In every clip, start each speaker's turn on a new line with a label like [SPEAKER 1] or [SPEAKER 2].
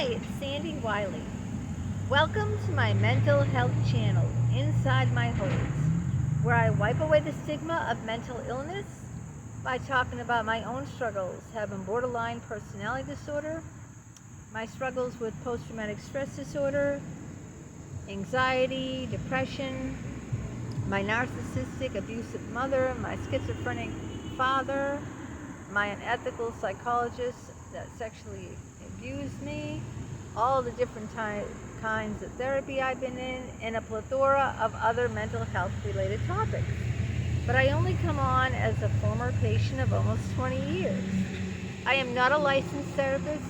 [SPEAKER 1] Hi, it's Sandy Wyllie. Welcome to my mental health channel, Inside My Holds, where I wipe away the stigma of mental illness by talking about my own struggles, having borderline personality disorder, my struggles with post-traumatic stress disorder, anxiety, depression, my narcissistic, abusive mother, my schizophrenic father, my unethical psychologist that sexually abused me, all the different kinds of therapy I've been in, and a plethora of other mental health related topics. But I only come on as a former patient of almost 20 years. I am not a licensed therapist.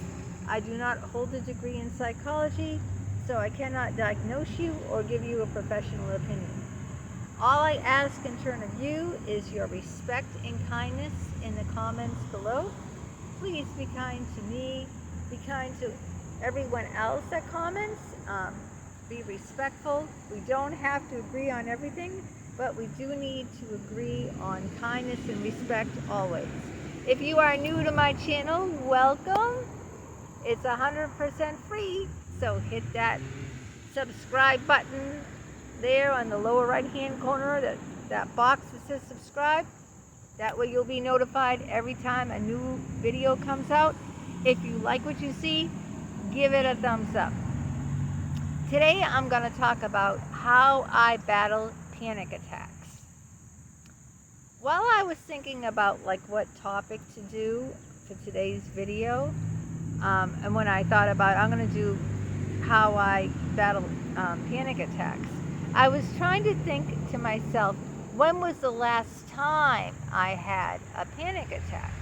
[SPEAKER 1] I do not hold a degree in psychology, so I cannot diagnose you or give you a professional opinion. All I ask in turn of you is your respect and kindness in the comments below. Please be kind to me, be kind to everyone else that comments, be respectful. We don't have to agree on everything, but we do need to agree on kindness and respect always. If you are new to my channel, welcome. It's 100% free, so hit that subscribe button there on the lower right hand corner, that box that says subscribe. That way you'll be notified every time a new video comes out. If you like what you see, give it a thumbs up. Today I'm going to talk about how I battle panic attacks. While I was thinking about what topic to do for today's video, and when I thought about I'm going to do how I battle panic attacks, I was trying to think to myself, when was the last time I had a panic attack?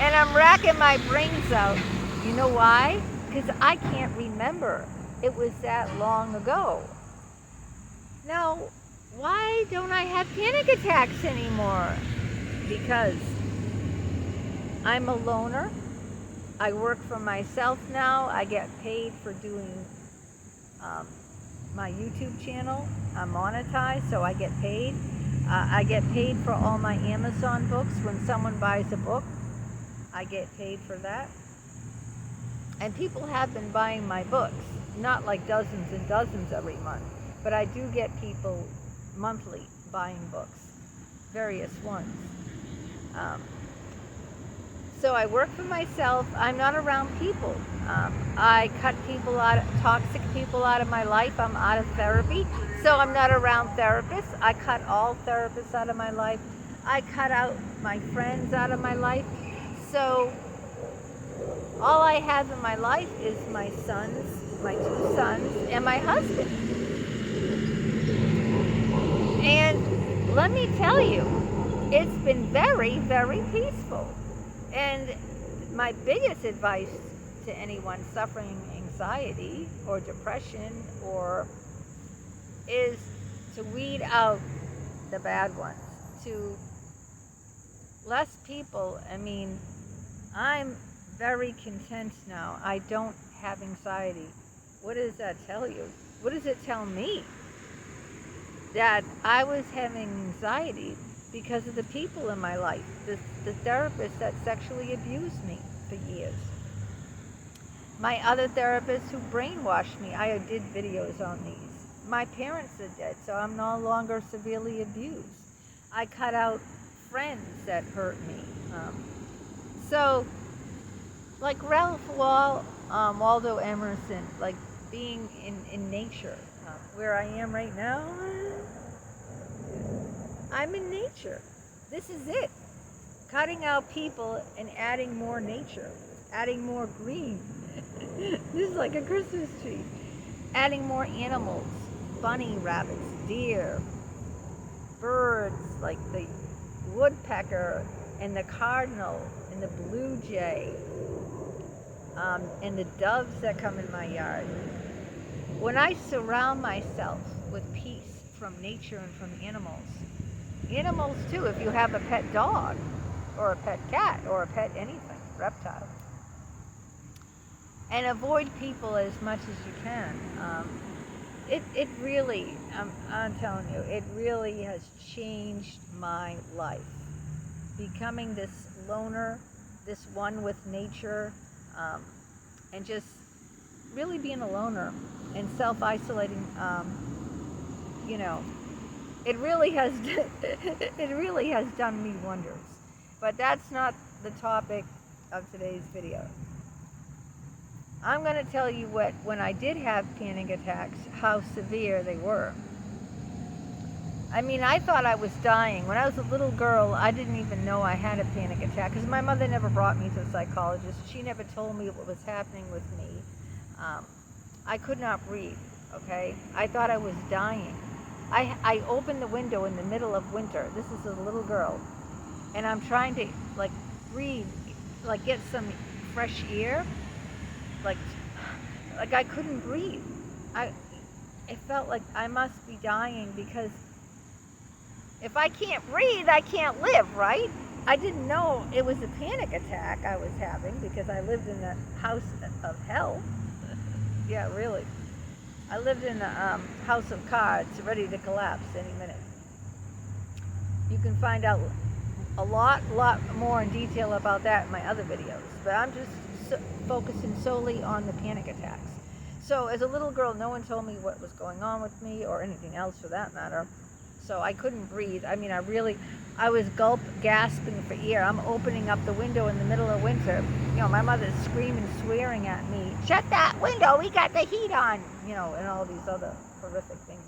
[SPEAKER 1] And I'm racking my brains out. You know why? Because I can't remember. It was that long ago. Now, why don't I have panic attacks anymore? Because I'm a loner. I work for myself now. I get paid for doing my YouTube channel. I'm monetized, so I get paid. I get paid for all my Amazon books. When someone buys a book, I get paid for that. And people have been buying my books, not like dozens and dozens every month, but I do get people monthly buying books, various ones. So I work for myself. I'm not around people. I cut people out, toxic people out of my life. I'm out of therapy, so I'm not around therapists. I cut all therapists out of my life. I cut out my friends out of my life. So all I have in my life is my sons, my 2 sons, and my husband. And let me tell you, it's been very, very peaceful. And my biggest advice to anyone suffering anxiety or depression is to weed out the bad ones, to less people. I mean, I'm very content now. I don't have anxiety. What does that tell you? What does it tell me? That I was having anxiety because of the people in my life, the therapists that sexually abused me for years. My other therapists who brainwashed me. I did videos on these. My parents are dead, so I'm no longer severely abused. I cut out friends that hurt me. So, like Ralph Waldo Emerson, like being in nature, where I am right now, I'm in nature. This is it. Cutting out people and adding more nature, adding more green. This is like a Christmas tree. Adding more animals, bunny rabbits, deer, birds like the woodpecker and the cardinal and the blue jay, and the doves that come in my yard. When I surround myself with peace from nature and from animals too, if you have a pet dog or a pet cat or a pet anything, reptile, and avoid people as much as you can. It really, I'm telling you, it really has changed my life. Becoming this loner, this one with nature, and just really being a loner and self-isolating. You know, it really has it really has done me wonders. But that's not the topic of today's video. I'm going to tell you what, when I did have panic attacks, how severe they were. I mean, I thought I was dying. When I was a little girl, I didn't even know I had a panic attack because my mother never brought me to a psychologist. She never told me what was happening with me. I could not breathe, okay? I thought I was dying. I opened the window in the middle of winter. This is a little girl. And I'm trying to, like, breathe, like, get some fresh air. Like I couldn't breathe. It felt like I must be dying because if I can't breathe, I can't live, right? I didn't know it was a panic attack I was having because I lived in a house of hell. Yeah, really. I lived in a house of cards ready to collapse any minute. You can find out a lot more in detail about that in my other videos, but I'm just focusing solely on the panic attacks. So as a little girl, no one told me what was going on with me or anything else for that matter. So I couldn't breathe. I mean, I was gasping for air. I'm opening up the window in the middle of winter. You know, my mother's screaming, swearing at me, "Shut that window, we got the heat on," you know, and all these other horrific things.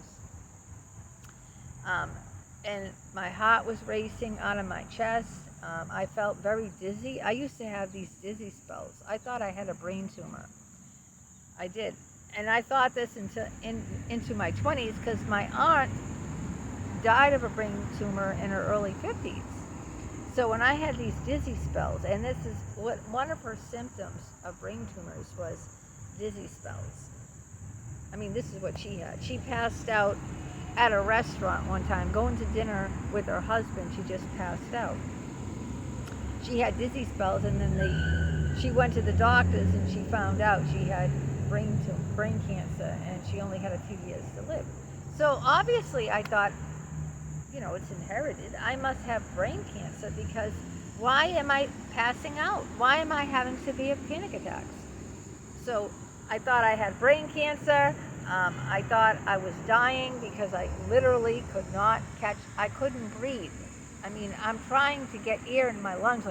[SPEAKER 1] And my heart was racing out of my chest. I felt very dizzy. I used to have these dizzy spells. I thought I had a brain tumor. I did. And I thought this into my 20s because my aunt died of a brain tumor in her early 50s. So when I had these dizzy spells, and this is what one of her symptoms of brain tumors was, dizzy spells. I mean, this is what she had. She passed out at a restaurant one time, going to dinner with her husband. She just passed out. She had dizzy spells, and then she went to the doctors and she found out she had brain cancer, and she only had a few years to live. So obviously I thought, you know, it's inherited. I must have brain cancer because why am I passing out? Why am I having severe panic attacks? So I thought I had brain cancer. I thought I was dying because I literally I couldn't breathe. I mean, I'm trying to get air in my lungs,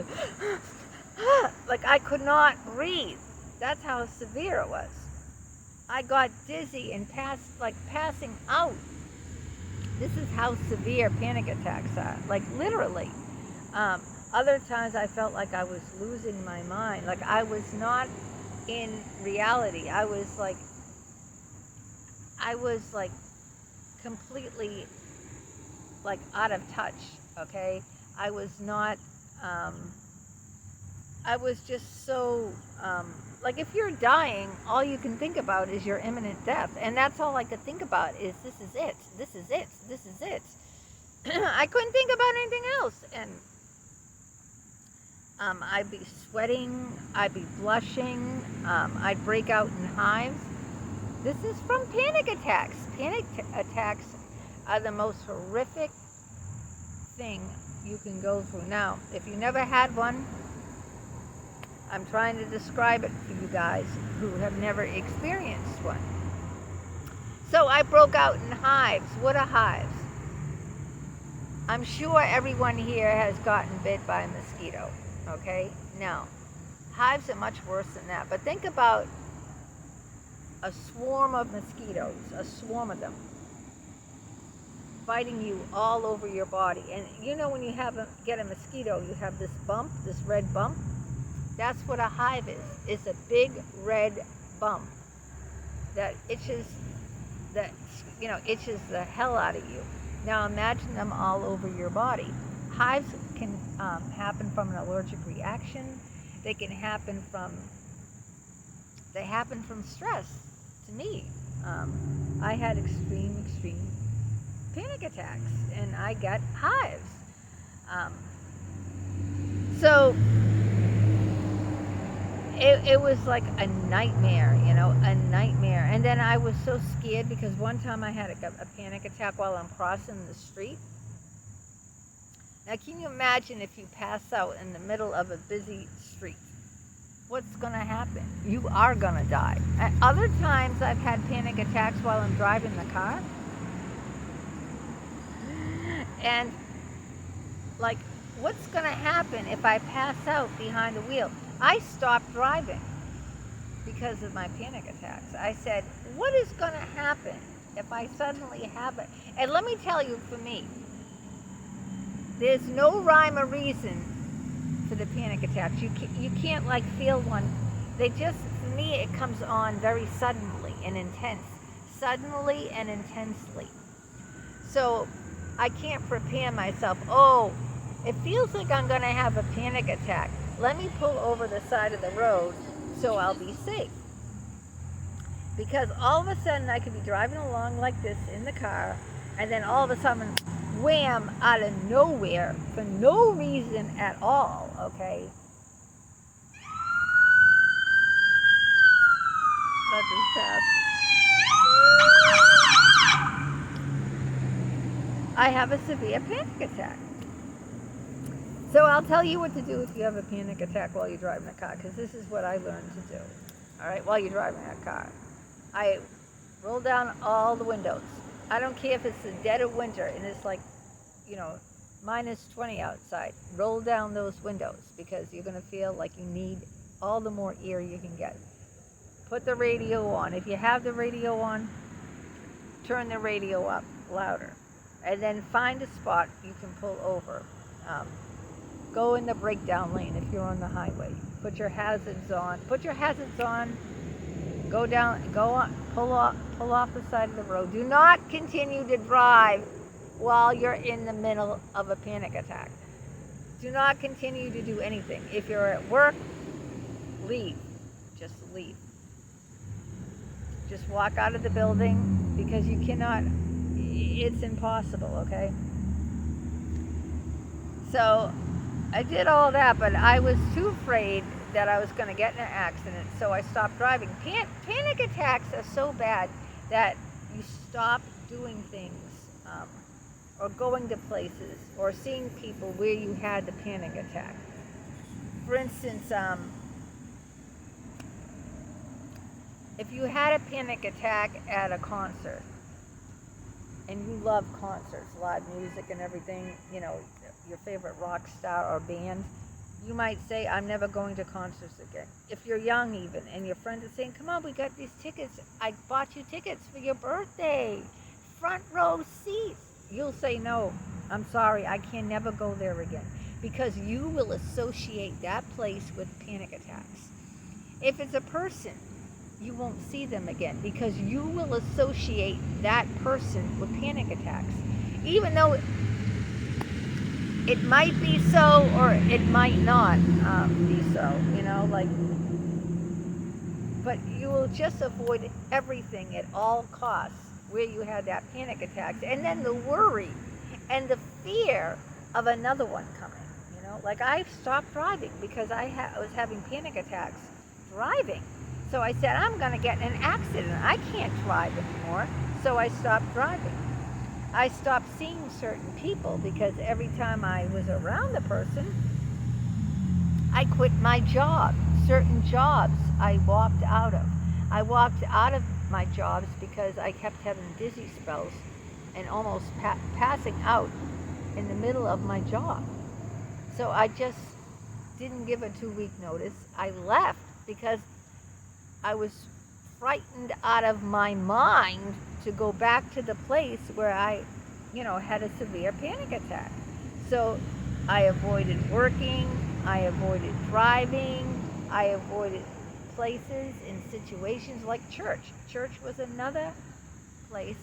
[SPEAKER 1] like I could not breathe. That's how severe it was. I got dizzy and passing out. This is how severe panic attacks are, like literally. Other times I felt like I was losing my mind, like I was not in reality. I was like completely like out of touch, okay? I was not, I was just so, like if you're dying, all you can think about is your imminent death. And that's all I could think about is this is it, this is it, this is it. I couldn't think about anything else. And I'd be sweating, I'd be blushing, I'd break out in hives. This is from panic attacks. Panic attacks are the most horrific thing you can go through. Now, if you never had one, I'm trying to describe it for you guys who have never experienced one. So I broke out in hives. What are hives? I'm sure everyone here has gotten bit by a mosquito, okay? Now, hives are much worse than that, but think about a swarm of mosquitoes, a swarm of them, biting you all over your body. And you know when you get a mosquito, you have this bump, this red bump. That's what a hive is. It's a big red bump that itches the hell out of you. Now imagine them all over your body. Hives can happen from an allergic reaction. They can happen from stress. To me, I had extreme panic attacks, and I got hives. So it was like a nightmare, you know, a nightmare. And then I was so scared because one time I had a panic attack while I'm crossing the street. Now, can you imagine if you pass out in the middle of a busy street? what's going to happen? You are going to die. At other times I've had panic attacks while I'm driving the car. And like, what's going to happen if I pass out behind the wheel? I stopped driving because of my panic attacks. I said, what is going to happen if I suddenly have it? And let me tell you, for me, there's no rhyme or reason for the panic attacks. You can't like feel one. They just, for me, it comes on very suddenly and intense. Suddenly and intensely. So I can't prepare myself. Oh, it feels like I'm going to have a panic attack. Let me pull over the side of the road so I'll be safe. Because all of a sudden I could be driving along like this in the car, and then all of a sudden, wham, out of nowhere, for no reason at all, okay? Let this pass. I have a severe panic attack. So I'll tell you what to do if you have a panic attack while you're driving a car, because this is what I learned to do, all right, while you're driving a car. I roll down all the windows. I don't care if it's the dead of winter and it's like, minus 20 outside. Roll down those windows because you're going to feel like you need all the more air you can get. Put the radio on. If you have the radio on, turn the radio up louder. And then find a spot you can pull over. Go in the breakdown lane if you're on the highway. Put your hazards on. Go on, pull off the side of the road. Do not continue to drive while you're in the middle of a panic attack. Do not continue to do anything. If you're at work, leave. Just leave. Just walk out of the building because you cannot, it's impossible, okay? So I did all that, but I was too afraid that I was going to get in an accident, so I stopped driving. Panic attacks are so bad that you stop doing things, or going to places, or seeing people where you had the panic attack. For instance, if you had a panic attack at a concert, and you love concerts, live music and everything, your favorite rock star or band, you might say, I'm never going to concerts again. If you're young even, and your friend is saying, come on, we got these tickets. I bought you tickets for your birthday. Front row seats. You'll say, no, I'm sorry, I can never go there again. Because you will associate that place with panic attacks. If it's a person, you won't see them again because you will associate that person with panic attacks. Even though it might be so or it might not be so, but you will just avoid everything at all costs where you had that panic attack. And then the worry and the fear of another one coming, like I stopped driving because I was having panic attacks driving. So I said, I'm going to get in an accident. I can't drive anymore. So I stopped driving. I stopped seeing certain people because every time I was around the person, I quit my job. Certain jobs I walked out of. I walked out of my jobs because I kept having dizzy spells and almost passing out in the middle of my job. So I just didn't give a 2-week notice. I left because I was frightened out of my mind to go back to the place where I, had a severe panic attack. So I avoided working, I avoided driving, I avoided places and situations like church. Church was another place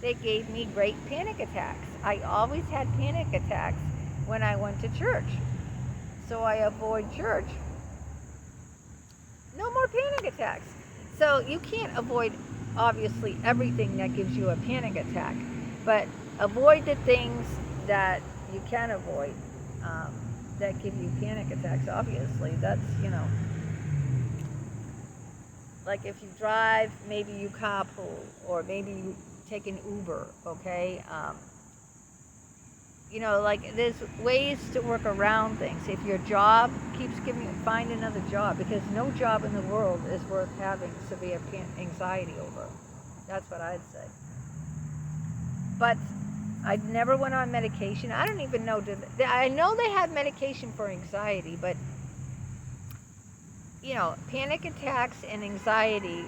[SPEAKER 1] that gave me great panic attacks. I always had panic attacks when I went to church. So I avoid church. No more panic attacks. So you can't avoid, obviously, everything that gives you a panic attack, but avoid the things that you can avoid that give you panic attacks. Obviously, that's, like if you drive, maybe you carpool, or maybe you take an Uber, okay? like there's ways to work around things. If your job keeps giving you, find another job, because no job in the world is worth having severe anxiety over. That's what I'd say. But I never went on medication. I don't even know. I know they have medication for anxiety, but panic attacks and anxiety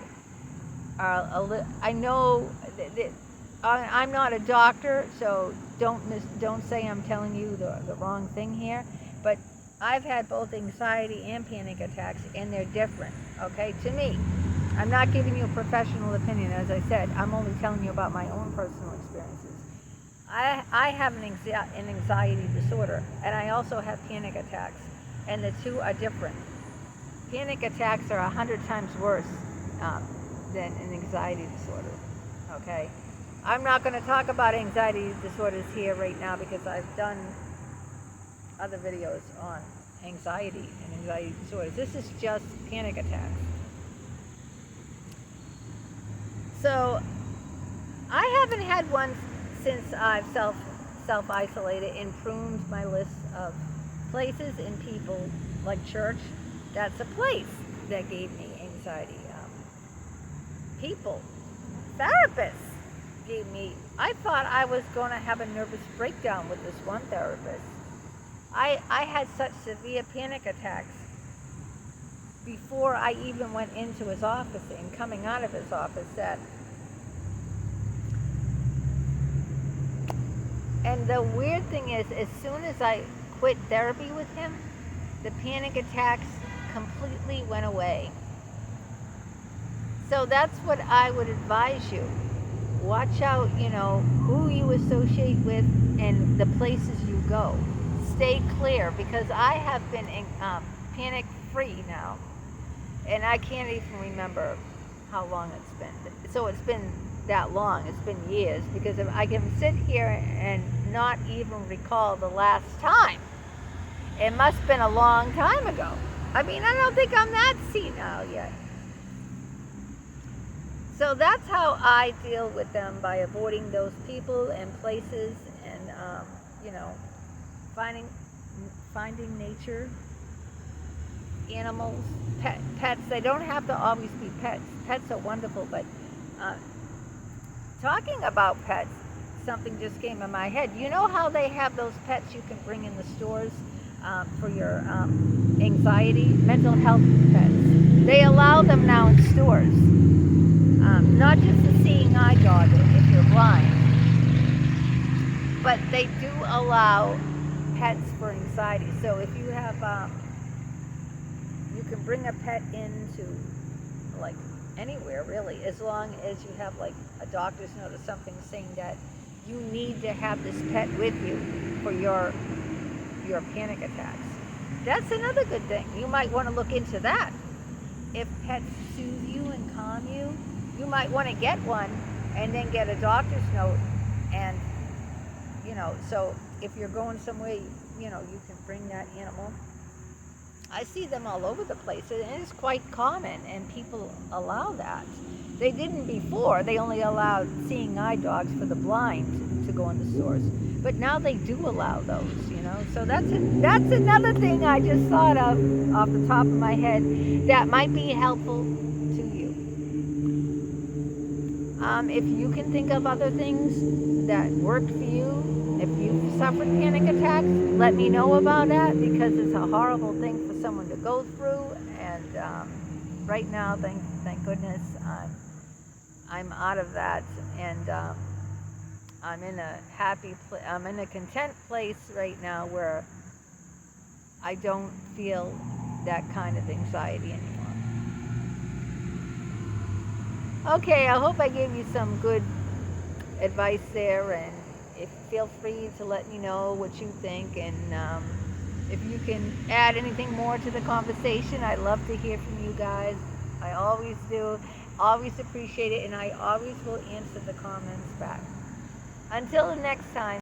[SPEAKER 1] are. I know. I'm not a doctor, so don't say I'm telling you the wrong thing here. But I've had both anxiety and panic attacks, and they're different. Okay, to me, I'm not giving you a professional opinion. As I said, I'm only telling you about my own personal experiences. I have an anxiety disorder, and I also have panic attacks, and the two are different. Panic attacks are 100 times worse than an anxiety disorder. Okay. I'm not going to talk about anxiety disorders here right now, because I've done other videos on anxiety and anxiety disorders. This is just panic attacks. So I haven't had one since I've self-isolated and pruned my list of places and people, like church. That's a place that gave me anxiety. People, therapists. I thought I was going to have a nervous breakdown with this one therapist. I had such severe panic attacks before I even went into his office and coming out of his office and the weird thing is, as soon as I quit therapy with him, the panic attacks completely went away. So that's what I would advise you. Watch out, who you associate with and the places you go. Stay clear, because I have been panic-free now, and I can't even remember how long it's been. So it's been that long. It's been years, because if I can sit here and not even recall the last time. It must have been a long time ago. I mean, I don't think I'm that senile yet. So that's how I deal with them, by avoiding those people and places, and finding nature, animals, pets. They don't have to always be pets. Pets are wonderful, but talking about pets, something just came in my head. You know how they have those pets you can bring in the stores for your anxiety, mental health pets? They allow them now in stores. Not just a seeing eye dog if you're blind, but they do allow pets for anxiety. So if you have, you can bring a pet into like anywhere really, as long as you have like a doctor's note or something saying that you need to have this pet with you for your panic attacks. That's another good thing. You might want to look into that. If pets soothe you and calm you, you might want to get one and then get a doctor's note, and so if you're going somewhere, you can bring that animal. I see them all over the place, and it's quite common, and people allow that. They didn't before. They only allowed seeing eye dogs for the blind to go in the stores, but now they do allow those. So that's another thing I just thought of off the top of my head that might be helpful to you. If you can think of other things that worked for you, if you've suffered panic attacks, let me know about that, because it's a horrible thing for someone to go through. And right now, thank goodness, I'm out of that, and I'm in a I'm in a content place right now where I don't feel that kind of anxiety anymore. Okay, I hope I gave you some good advice there, and feel free to let me know what you think, and if you can add anything more to the conversation, I'd love to hear from you guys. I always do, always appreciate it, and I always will answer the comments back. Until the next time.